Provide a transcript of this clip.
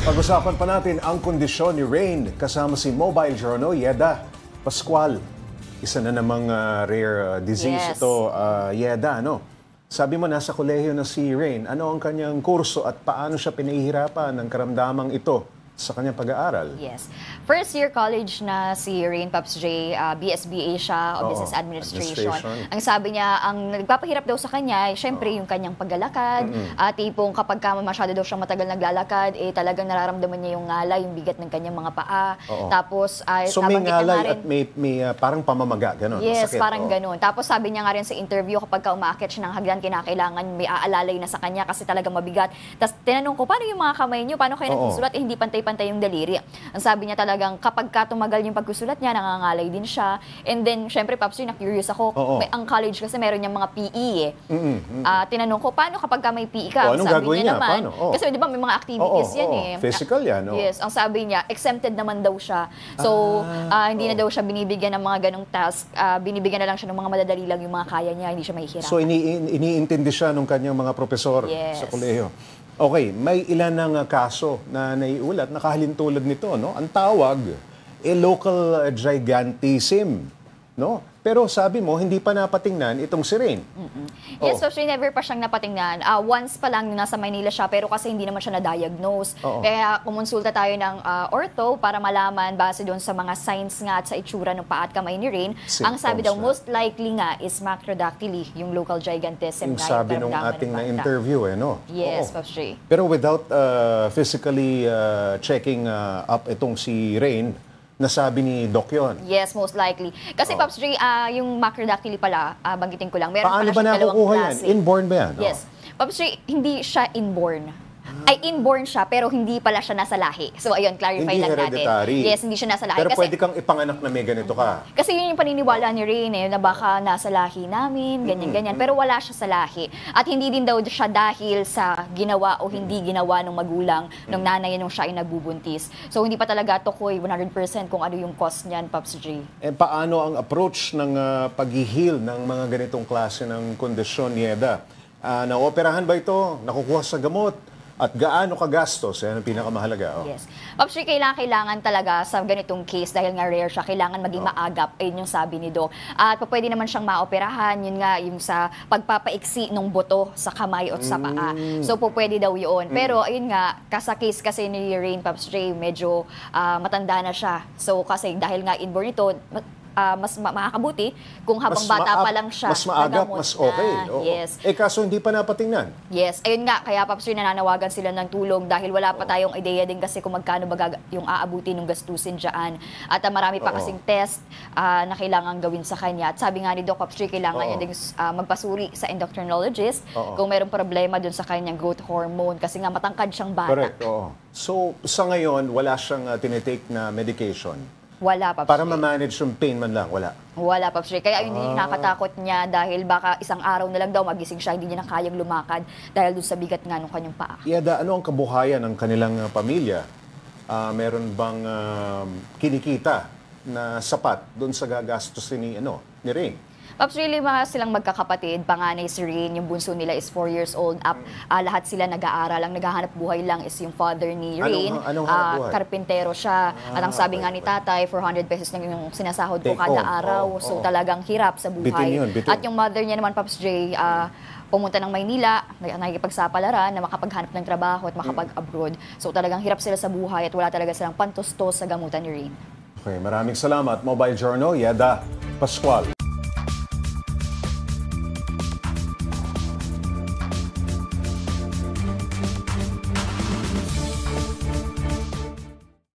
Pag-usapan pa natin ang kondisyon ni Rain kasama si Mobile Journal, Yeda Pascual. Isa na namang rare disease ito, Yeda, ano? Sabi mo, nasa kolehiyo na si Rain. Ano ang kanyang kurso at paano siya pinahihirapan ng karamdamang ito sa kanyang pag-aaral? Yes. First year college na si Rain, Pops J, BSBA siya o Business Administration. Ang sabi niya, ang nagpapahirap daw sa kanya, syempre yung kanyang paglalakad, tipong kapag masyado daw siyang matagal naglalakad, talagang nararamdaman niya yung ngalay, yung bigat ng kanyang mga paa. Tapos, so may ngalay at may parang pamamaga, gano'n? Yes, parang gano'n. Tapos sabi niya nga rin sa interview, kapag umaakit siya ng hagdan, kinakailangan may aalalay na sa kanya kasi talagang mabigat. Tapos tinanong ko, paano yung mga kamay niyo? Paano kayo nagsusulat? Hindi pantay yung daliri. Ang sabi niya talagang kapag tumagal yung pagkusulat niya, nangangalay din siya. And then, syempre, Pops, na-curious ako. Ang college kasi meron niyang mga PE tinanong ko, paano kapag may PE ka? Anong sabi gagawin niya niya? naman, Paano? kasi di ba may mga activities yan Physical yan. Yes, ang sabi niya, exempted naman daw siya. So, hindi na daw siya binibigyan ng mga ganong task. Binibigyan na lang siya ng mga madadali lang yung mga kaya niya, hindi siya mahihirapan. So, iniintindi siya ng kanyang mga profesor sa kolehiyo. Okay, may ilan ng kaso na naiulat, nakahalintulad nito, no? Ang tawag, local gigantism, no? Pero sabi mo, hindi pa napatingnan itong si Rain. Yes, so never pa siyang napatingnan. Once pa lang nasa Maynila siya, pero kasi hindi naman siya na-diagnose. Kaya kumonsulta tayo ng ortho para malaman base doon sa mga signs nga at sa itsura ng paa at kamay ni Rain. Ang sabi daw, most likely nga is macrodactyly, yung local gigantism. Yung sabi nung ating na-interview, no? Yes, Pops J. Pero without physically checking up itong si Rain, nasabi ni Doc yun? Yes, most likely. Kasi Pops J, yung macrodactyly pala, banggitin ko lang, meron paano pala ba siyang dalawang nakukuha klase. yan? Inborn ba yan? Yes. Pops J, hindi siya inborn. Ay, inborn siya, pero hindi pala siya nasa lahi. So, ayun, clarify hindi lang hereditary. natin. Yes, hindi siya nasa lahi. Pero kasi, pwede kang ipanganak na may ganito ka. Kasi yun yung paniniwala ni Rain, na baka nasa lahi namin, ganyan-ganyan. Pero wala siya sa lahi. At hindi din daw siya dahil sa ginawa o hindi ginawa ng magulang, ng nanay nung siya ay nagbubuntis. So, hindi pa talaga tukoy 100% kung ano yung cause niyan, Pops J. Paano ang approach ng pag-heal ng mga ganitong klase ng kondisyon, Yeda? Naoperahan ba ito? Nakukuha sa gamot? At gaano kagastos? Yan ang pinakamahalaga. Yes. Pops J, kailangan talaga sa ganitong case, dahil nga rare siya, kailangan maging maagap, ayun yung sabi ni Doc. At pwede naman siyang maoperahan, yun nga, yung sa pagpapaiksi ng buto sa kamay o sa paa. So, pwede daw yun. Pero, ayun nga, sa case kasi ni Rain, Pops J, medyo matanda na siya. So, kasi dahil nga inborn ito, mas makakabuti kung habang bata pa lang siya. Mas maagap, mas okay. Yes. Kaso hindi pa napatingnan. Yes. Ayun nga, kaya Pops J, nananawagan sila ng tulong dahil wala pa tayong ideya din kasi kung magkano ba yung aabuti ng gastusin dyan. At marami pa kasing test na kailangan gawin sa kanya. At sabi nga ni Doc, Pops J, kailangan niya din magpasuri sa endocrinologist kung mayroong problema dun sa kanyang growth hormone kasi nga matangkad siyang bata. Correct, So, sa ngayon, wala siyang tinitake na medication? Wala, Pops Para J. ma-manage yung pain man lang, wala? Wala, Pops J. Kaya yun yung nakakatakot niya dahil baka isang araw na lang daw magising siya, hindi niya na kayang lumakad dahil dun sa bigat nga ng kanyang paa. Yeda, ano ang kabuhayan ng kanilang pamilya? Meron bang kinikita na sapat dun sa gagastusin ni Rain? Pops, really mga silang magkakapatid, panganay si Rain, yung bunso nila is 4 years old up. Lahat sila nag-aaral, ang naghahanap buhay lang is yung father ni Rain. Anong hanap buhay? Karpintero siya. At ang sabi nga ni tatay, 400 pesos lang yung sinasahod ko kada araw. So talagang hirap sa buhay. Bitin yun, bitin. At yung mother niya naman, Pops J, pumunta ng Maynila, nakikipagsapalaran na makapaghanap ng trabaho at makapag-abroad. So talagang hirap sila sa buhay at wala talaga silang pantustos sa gamutan ni Rain. Okay, maraming salamat. Mobile Journal, Yeda Pascual.